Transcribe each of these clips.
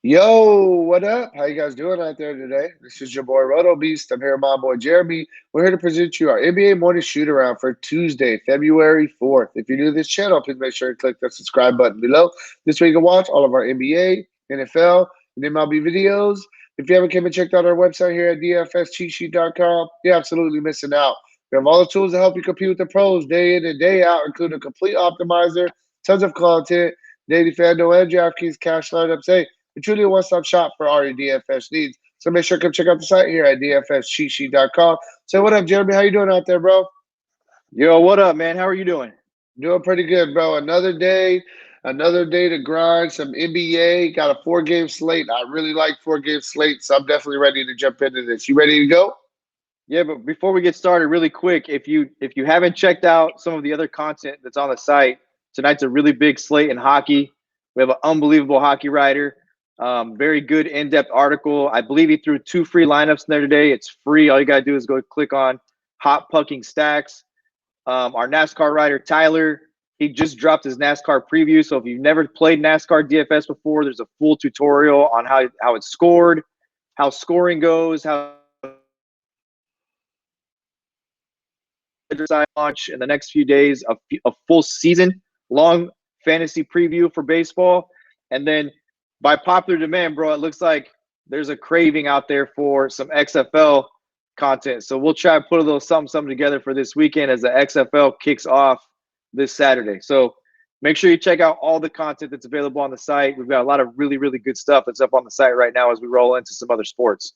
Yo, what up? How you guys doing out there today? This is your boy Roto Beast. I'm here with my boy Jeremy. We're here to present you our NBA Morning Shootaround for Tuesday, February 4th. If you're new to this channel, please make sure to click the subscribe button below. This way you can watch all of our NBA, NFL, and MLB videos. If you haven't came and checked out our website here at dfscheatsheet.com, you're absolutely missing out. We have all the tools to help you compete with the pros day in and day out, including a complete optimizer, tons of content, daily FanDuel and DraftKings cash lineups. Hey, we're truly a one-stop shop for all your DFS needs. So make sure to come check out the site here at dfscheatsheet.com. So what up, Jeremy? How you doing out there, bro? Yo, what up, man? How are you doing? Doing pretty good, bro. Another day to grind. Some NBA. Got a four-game slate. I really like four-game slates, so I'm definitely ready to jump into this. You ready to go? Yeah, but before we get started, really quick, if you haven't checked out some of the other content that's on the site, tonight's a really big slate in hockey. We have an unbelievable hockey writer, very good in-depth article. I believe he threw two free lineups in there today. It's free. All you gotta do is go click on Hot Pucking Stacks. Our NASCAR writer Tyler, he just dropped his NASCAR preview. So if you've never played NASCAR DFS before, there's a full tutorial on how it's scored, how scoring goes, how launch in the next few days, a full season long fantasy preview for baseball. And then by popular demand, bro, it looks like there's a craving out there for some XFL content. So we'll try to put a little something together for this weekend as the XFL kicks off this Saturday. So make sure you check out all the content that's available on the site. We've got a lot of really, really good stuff that's up on the site right now as we roll into some other sports.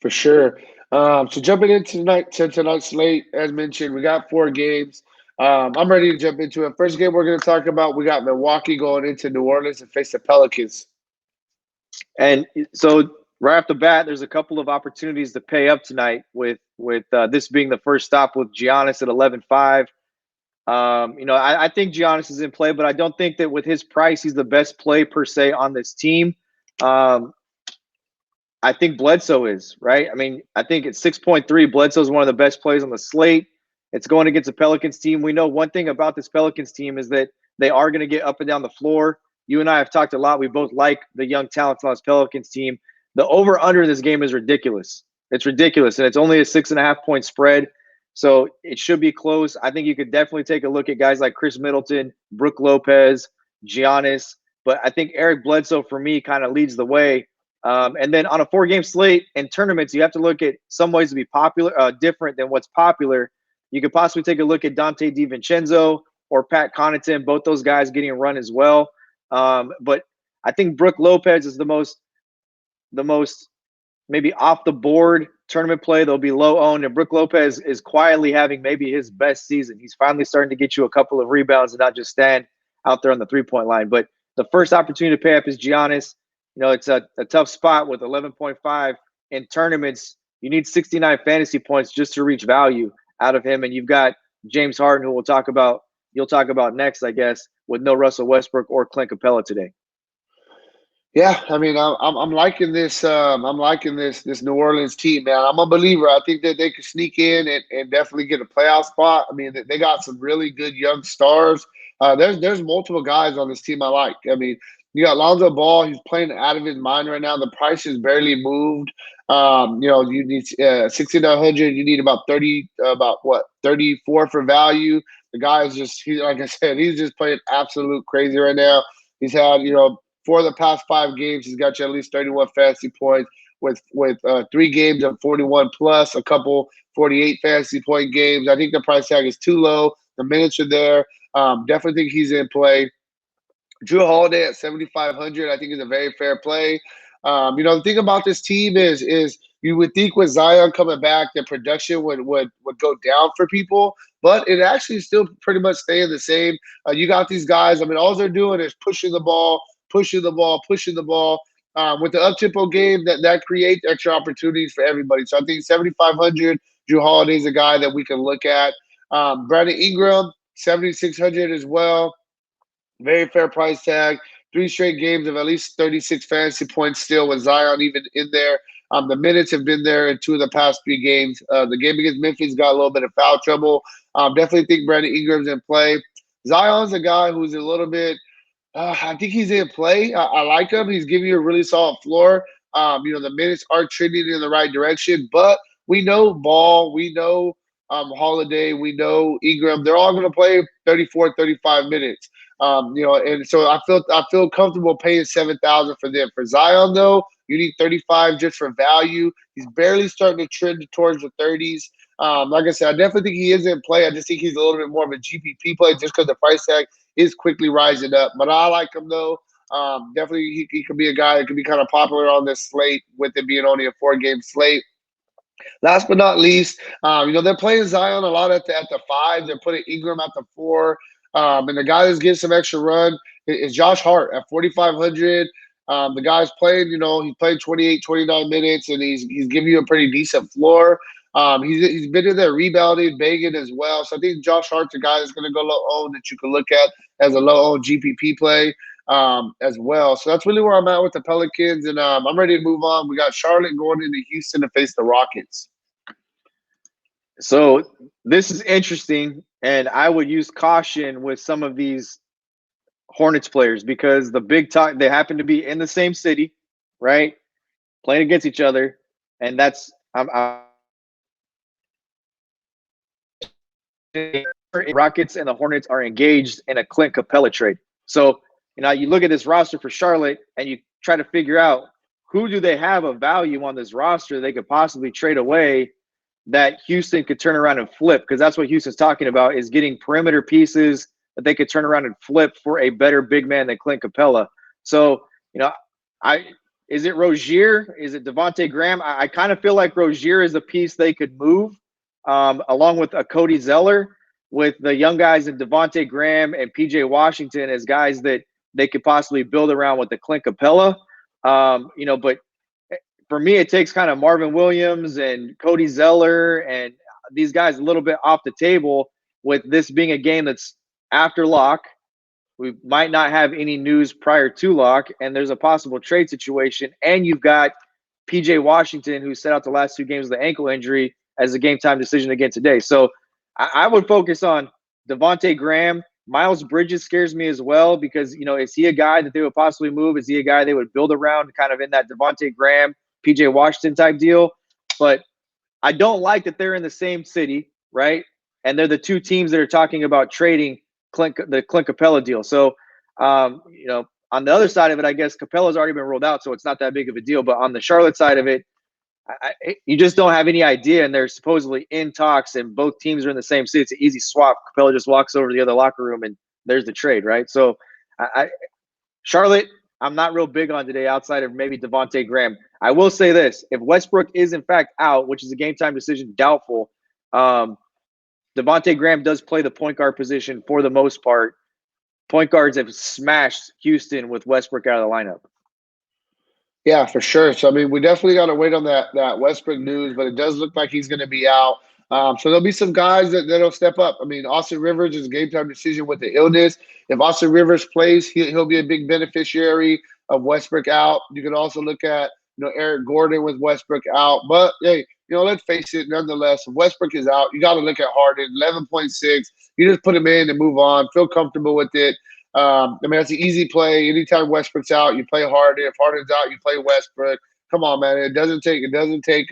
For sure. So jumping into tonight's slate, as mentioned, we got four games. I'm ready to jump into it. First game we're going to talk about, we got Milwaukee going into New Orleans and face the Pelicans. And so right off the bat, there's a couple of opportunities to pay up tonight with this being the first stop with Giannis at 11.5. I think Giannis is in play, but I don't think that with his price, he's the best play per se on this team. I think Bledsoe is, right? I mean, I think at 6.3, Bledsoe is one of the best plays on the slate. It's going against a Pelicans team. We know one thing about this Pelicans team is that they are going to get up and down the floor. You and I have talked a lot. We both like the young talents on this Pelicans team. The over-under in this game is ridiculous. It's ridiculous, and it's only a 6.5-point spread, so it should be close. I think you could definitely take a look at guys like Chris Middleton, Brook Lopez, Giannis, but I think Eric Bledsoe, for me, kind of leads the way. And then on a four-game slate and tournaments, you have to look at some ways to be popular, different than what's popular. You could possibly take a look at Dante DiVincenzo or Pat Connaughton, both those guys getting a run as well. But I think Brook Lopez is the most maybe off the board tournament play. They'll be low owned, and Brook Lopez is quietly having maybe his best season. He's finally starting to get you a couple of rebounds and not just stand out there on the 3-point line. But the first opportunity to pay up is Giannis. It's a tough spot with 11.5 in tournaments. You need 69 fantasy points just to reach value out of him. And you've got James Harden, who you'll talk about next, I guess, with no Russell Westbrook or Clint Capella today. Yeah, I mean, I'm liking this. I'm liking this New Orleans team, man. I'm a believer. I think that they could sneak in and definitely get a playoff spot. I mean, they got some really good young stars. There's multiple guys on this team I like. I mean, you got Lonzo Ball. He's playing out of his mind right now. The price is barely moved. You need 6,900. You need about 34 for value. The guy is like I said, he's just playing absolute crazy right now. He's had, for the past 5 games, he's got you at least 31 fantasy points with 3 games of 41 plus, a couple 48 fantasy point games. I think the price tag is too low. The minutes are there. Definitely think he's in play. Drew Holiday at 7,500, I think, is a very fair play. The thing about this team is you would think with Zion coming back, the production would go down for people, but it actually still pretty much staying the same. You got these guys. I mean, all they're doing is pushing the ball. With the up-tempo game, that creates extra opportunities for everybody. So I think 7,500, Drew Holiday is a guy that we can look at. Brandon Ingram, 7,600 as well. Very fair price tag. 3 straight games of at least 36 fantasy points still with Zion even in there. The minutes have been there in 2 of the past 3 games. The game against Memphis got a little bit of foul trouble. Definitely think Brandon Ingram's in play. Zion's a guy who's a little bit I think he's in play. I like him. He's giving you a really solid floor. The minutes are trending in the right direction, but we know Ball, we know Holiday, we know Ingram. They're all going to play 34, 35 minutes. And so I feel comfortable paying 7,000 for them. For Zion, though, you need 35 just for value. He's barely starting to trend towards the 30s. Like I said, I definitely think he is in play. I just think he's a little bit more of a GPP play just because the price tag is quickly rising up. But I like him though. Definitely, he could be a guy that could be kind of popular on this slate with it being only a 4 game slate. Last but not least, they're playing Zion a lot at the 5. They're putting Ingram at the 4. And the guy that's getting some extra run is Josh Hart at 4,500. The guy's playing, he played 28, 29 minutes, and he's giving you a pretty decent floor. He's been in there rebounding, banging as well. So I think Josh Hart's a guy that's going to go low owned that you can look at as a low owned GPP play as well. So that's really where I'm at with the Pelicans, and I'm ready to move on. We got Charlotte going into Houston to face the Rockets. So this is interesting, and I would use caution with some of these Hornets players because the big talk, they happen to be in the same city, right? Playing against each other, and that's Rockets and the Hornets are engaged in a Clint Capella trade. So, you look at this roster for Charlotte and you try to figure out who do they have of value on this roster they could possibly trade away that Houston could turn around and flip, because that's what Houston's talking about, is getting perimeter pieces that they could turn around and flip for a better big man than Clint Capella. So, is it Rozier? Is it Devontae Graham? I kind of feel like Rozier is a piece they could move along with a Cody Zeller, with the young guys in Devontae Graham and PJ Washington as guys that they could possibly build around with the Clint Capella. But for me, it takes kind of Marvin Williams and Cody Zeller and these guys a little bit off the table, with this being a game that's after lock. We might not have any news prior to lock, and there's a possible trade situation. And you've got PJ Washington, who set out the last 2 games with the ankle injury, as a game time decision again today. So I would focus on Devontae Graham. Miles Bridges scares me as well because, is he a guy that they would possibly move? Is he a guy they would build around kind of in that Devontae Graham, PJ Washington type deal? But I don't like that they're in the same city, right? And they're the 2 teams that are talking about trading the Clint Capella deal. So, on the other side of it, I guess Capella's already been rolled out, so it's not that big of a deal. But on the Charlotte side of it, you just don't have any idea, and they're supposedly in talks, and both teams are in the same city. It's an easy swap. Capella just walks over to the other locker room, and there's the trade, right? So, Charlotte, I'm not real big on today outside of maybe Devontae Graham. I will say this. If Westbrook is, in fact, out, which is a game-time decision, doubtful, Devontae Graham does play the point guard position for the most part. Point guards have smashed Houston with Westbrook out of the lineup. Yeah, for sure. So, I mean, we definitely got to wait on that Westbrook news, but it does look like he's going to be out. So there'll be some guys that'll step up. I mean, Austin Rivers is a game time decision with the illness. If Austin Rivers plays, he'll be a big beneficiary of Westbrook out. You can also look at Eric Gordon with Westbrook out. But hey, let's face it. Nonetheless, if Westbrook is out, you got to look at Harden. 11.6. You just put him in and move on. Feel comfortable with it. It's an easy play. Anytime Westbrook's out, you play Harden. If Harden's out, you play Westbrook. Come on, man. It doesn't take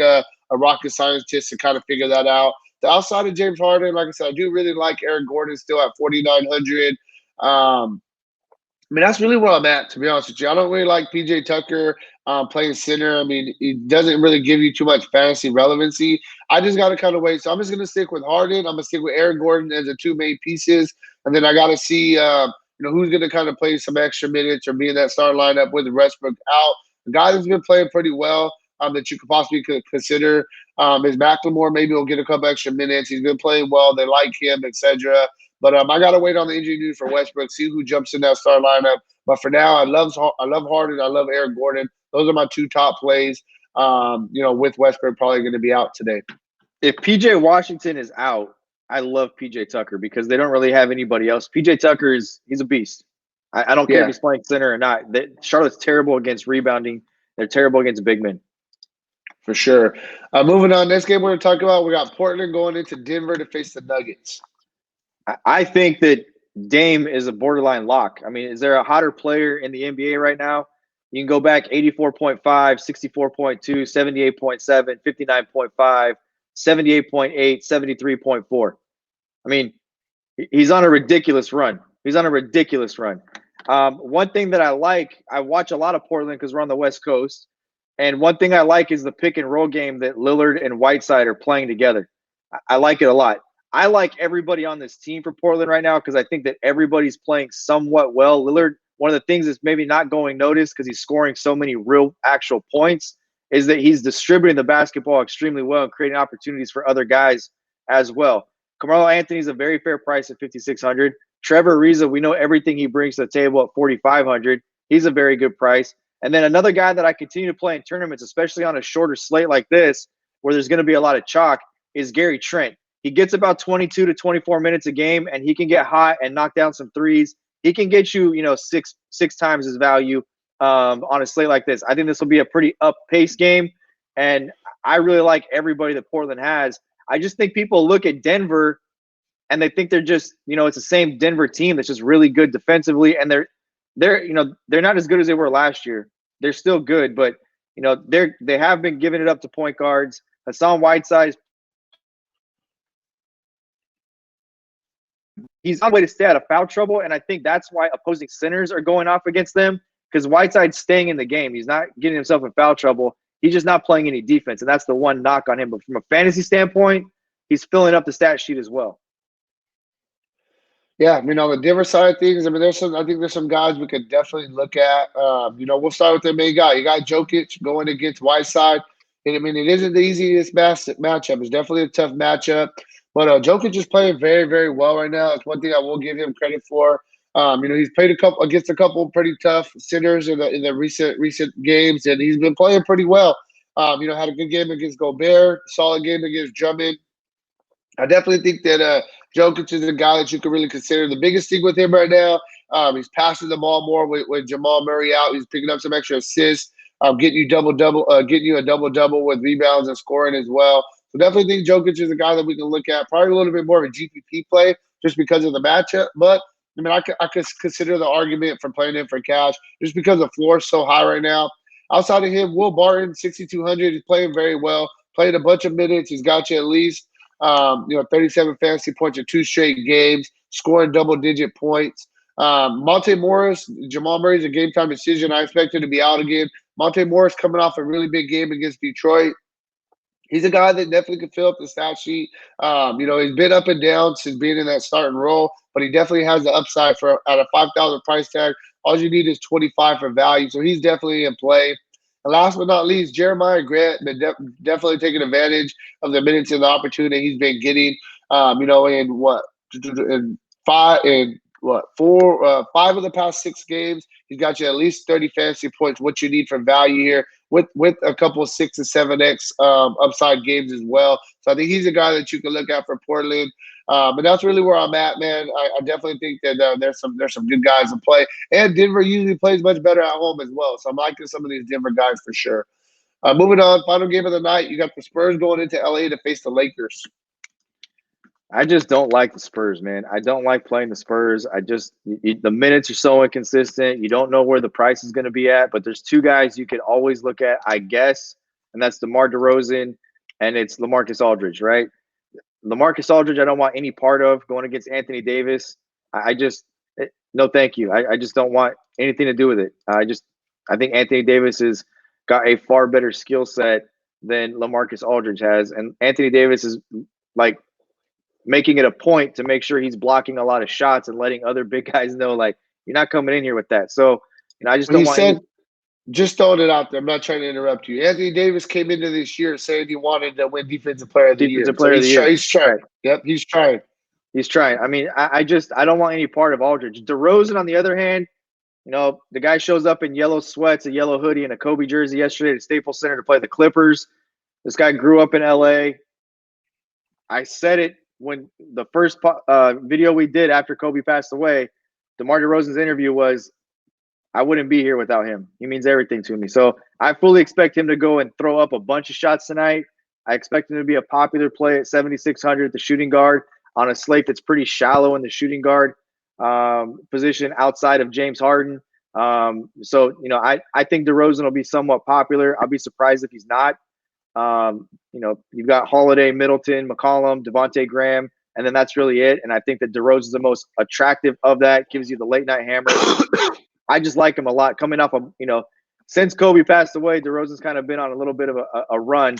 a rocket scientist to kind of figure that out. The outside of James Harden, like I said, I do really like Eric Gordon still at 4,900. That's really where I'm at, to be honest with you. I don't really like PJ Tucker playing center. I mean, it doesn't really give you too much fantasy relevancy. I just got to kind of wait. So I'm just going to stick with Harden. I'm going to stick with Eric Gordon as the 2 main pieces. And then I got to see who's going to kind of play some extra minutes or be in that start lineup with Westbrook out. The guy that's been playing pretty well that you could possibly consider is McLemore. Maybe he'll get a couple extra minutes. He's been playing well. They like him, etc. But I got to wait on the injury news for Westbrook, see who jumps in that start lineup. But for now, I love Harden. I love Eric Gordon. Those are my 2 top plays, with Westbrook probably going to be out today. If PJ Washington is out, I love PJ Tucker because they don't really have anybody else. PJ Tucker he's a beast. I don't care if he's playing center or not. Charlotte's terrible against rebounding. They're terrible against big men. For sure. Moving on, next game we're going to talk about, we got Portland going into Denver to face the Nuggets. I think that Dame is a borderline lock. I mean, is there a hotter player in the NBA right now? You can go back 84.5, 64.2, 78.7, 59.5, 78.8, 73.4. I mean, he's on a ridiculous run. He's on a ridiculous run. One thing that I watch a lot of Portland because we're on the West Coast. And one thing I like is the pick and roll game that Lillard and Whiteside are playing together. I like it a lot. I like everybody on this team for Portland right now because I think that everybody's playing somewhat well. Lillard, one of the things that's maybe not going noticed because he's scoring so many real actual points is that he's distributing the basketball extremely well and creating opportunities for other guys as well. Carmelo Anthony's a very fair price at 5,600. Trevor Ariza, we know everything he brings to the table at 4,500. He's a very good price. And then another guy that I continue to play in tournaments, especially on a shorter slate like this, where there's going to be a lot of chalk, is Gary Trent. He gets about 22 to 24 minutes a game, and he can get hot and knock down some threes. He can get you, six times his value on a slate like this. I think this will be a pretty up-pace game, and I really like everybody that Portland has. I just think people look at Denver and they think they're just, it's the same Denver team that's just really good defensively, and they're not as good as they were last year. They're still good, but they have been giving it up to point guards. Hassan Whiteside, he's on the way to stay out of foul trouble, and I think that's why opposing centers are going off against them because Whiteside's staying in the game. He's not getting himself in foul trouble. He's just not playing any defense, and that's the one knock on him. But from a fantasy standpoint, he's filling up the stat sheet as well. Yeah, on the Denver side of things, I think there's some guys we could definitely look at. We'll start with their main guy. You got Jokic going against Whiteside. And it isn't the easiest matchup. It's definitely a tough matchup. But Jokic is playing very, very well right now. It's one thing I will give him credit for. He's played against a couple pretty tough centers in the recent games, and he's been playing pretty well. Had a good game against Gobert, solid game against Drummond. I definitely think that Jokic is a guy that you can really consider. The biggest thing with him right now, he's passing the ball more with Jamal Murray out. He's picking up some extra assists, getting you getting you a double with rebounds and scoring as well. So definitely think Jokic is a guy that we can look at. Probably a little bit more of a GPP play just because of the matchup. But I could consider the argument for playing him for cash just because the floor is so high right now. Outside of him, Will Barton, 6,200. He's playing very well. Played a bunch of minutes. He's got you at least 37 fantasy points in 2 straight games, scoring double-digit points. Monte Morris, Jamal Murray's a game-time decision. I expect him to be out again. Monte Morris coming off a really big game against Detroit. He's a guy that definitely could fill up the stat sheet. He's been up and down since being in that starting role, but he definitely has the upside for at a 5,000 price tag. All you need is 25 for value, so he's definitely in play. And last but not least, Jeremiah Grant been definitely taking advantage of the minutes and the opportunity he's been getting. In five of the past 6 games, he's got you at least 30 fantasy points. What you need for value here, with a couple of 6 and 7x upside games as well. So I think he's a guy that you can look at for Portland. But that's really where I'm at, man. I definitely think that there's some good guys to play, and Denver usually plays much better at home as well. So I'm liking some of these Denver guys for sure. Moving on, final game of the night, you got the Spurs going into LA to face the Lakers. I just don't like the Spurs, man. I don't like playing the Spurs. The minutes are so inconsistent. You don't know where the price is going to be at, but there's 2 guys you can always look at, I guess, and that's DeMar DeRozan and it's LaMarcus Aldridge, right? LaMarcus Aldridge, I don't want any part of going against Anthony Davis. No, thank you. I just don't want anything to do with it. I think Anthony Davis has got a far better skill set than LaMarcus Aldridge has, and Anthony Davis is like making it a point to make sure he's blocking a lot of shots and letting other big guys know, like, you're not coming in here with that. So, I just don't want. Just throwing it out there. I'm not trying to interrupt you. Anthony Davis came into this year saying he wanted to win Defensive Player of the Year. He's trying. Yep, he's trying. He's trying. I mean, I don't want any part of Aldridge. DeRozan, on the other hand, the guy shows up in yellow sweats, a yellow hoodie, and a Kobe jersey yesterday at Staples Center to play the Clippers. This guy grew up in LA. I said it when the first video we did after Kobe passed away. DeMar DeRozan's interview was, I wouldn't be here without him. He means everything to me. So I fully expect him to go and throw up a bunch of shots tonight. I expect him to be a popular play at 7,600 at the shooting guard on a slate that's pretty shallow in the shooting guard. position outside of James Harden. So, I think DeRozan will be somewhat popular. I'll be surprised if he's not. You've got Holiday, Middleton, McCollum, Devontae Graham, and then that's really it. And I think that DeRozan is the most attractive of that. Gives you the late night hammer. I just like him a lot. Coming off of, since Kobe passed away, DeRozan's kind of been on a little bit of a run.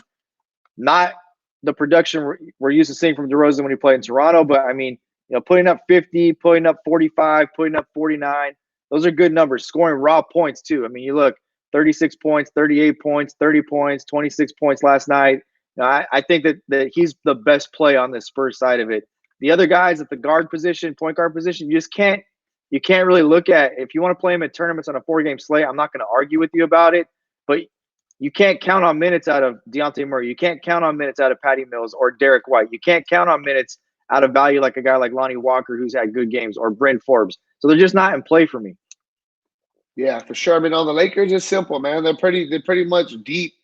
Not the production we're used to seeing from DeRozan when he played in Toronto, but I mean, putting up 50, putting up 45, putting up 49. Those are good numbers. Scoring raw points too. I mean, you look, 36 points, 38 points, 30 points, 26 points last night. I think that he's the best play on the Spurs side of it. The other guys at the guard position, point guard position, you can't really look at. If you want to play him in tournaments on a 4-game slate, I'm not going to argue with you about it, but you can't count on minutes out of Dejounte Murray. You can't count on minutes out of Patty Mills or Derek White. You can't count on minutes out of value like a guy like Lonnie Walker who's had good games, or Bryn Forbes. So they're just not in play for me. Yeah, for sure. I mean, on the Lakers, it's simple, man. They're pretty much deep.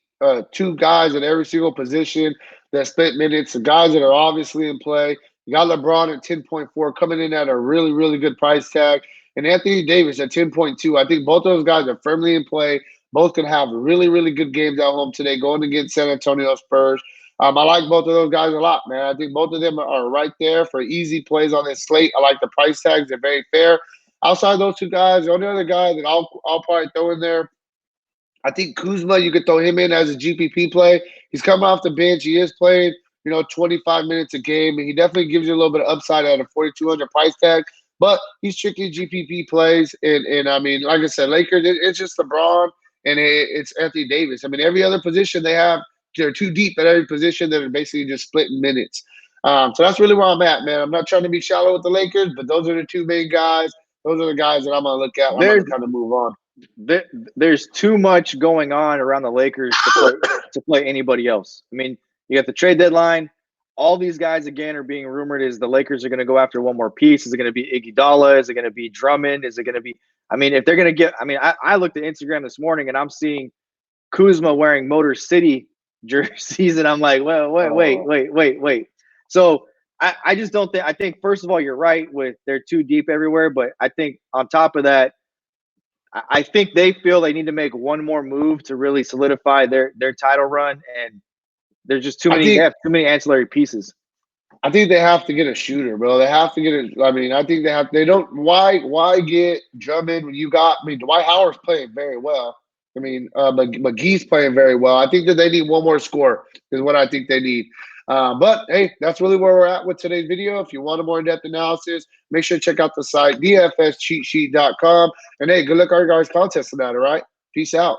Two guys at every single position that split minutes. The guys that are obviously in play. You got LeBron at 10.4 coming in at a really, really good price tag, and Anthony Davis at 10.2. I think both of those guys are firmly in play. Both can have really, really good games at home today, going against San Antonio Spurs. I like both of those guys a lot, man. I think both of them are right there for easy plays on this slate. I like the price tags; they're very fair. Outside those two guys, the only other guy that I'll probably throw in there, I think Kuzma, you could throw him in as a GPP play. He's coming off the bench. He is playing, 25 minutes a game, and he definitely gives you a little bit of upside at a 4,200 price tag. But he's tricky GPP plays, and I mean, like I said, Lakers, it's just LeBron and it's Anthony Davis. I mean, every other position they're too deep at every position that are basically just splitting minutes. So that's really where I'm at, man. I'm not trying to be shallow with the Lakers, but those are the two main guys. Those are the guys that I'm going to look at when I'm going to kind of move on. There's too much going on around the Lakers to play anybody else. I mean, you got the trade deadline. All these guys, again, are being rumored is the Lakers are going to go after one more piece. Is it going to be Iguodala? Is it going to be Drummond? Is it going to be – I mean, if they're going to get – I mean, I looked at Instagram this morning, and I'm seeing Kuzma wearing Motor City jerseys, and I'm like, well, wait. So I just don't think – I think, first of all, you're right with they're too deep everywhere, but I think on top of that, I think they feel they need to make one more move to really solidify their title run, and there's just too many. They have too many ancillary pieces. I think they have to get a shooter, bro. They have to get it. I mean, I think they have. They don't. Why get Drummond when you got? I mean, Dwight Howard's playing very well. I mean, McGee's playing very well. I think that they need one more score is what I think they need. But hey, that's really where we're at with today's video. If you want a more in-depth analysis, make sure to check out the site, dfscheatsheet.com. And hey, good luck our guys' contest tonight, all right? Peace out.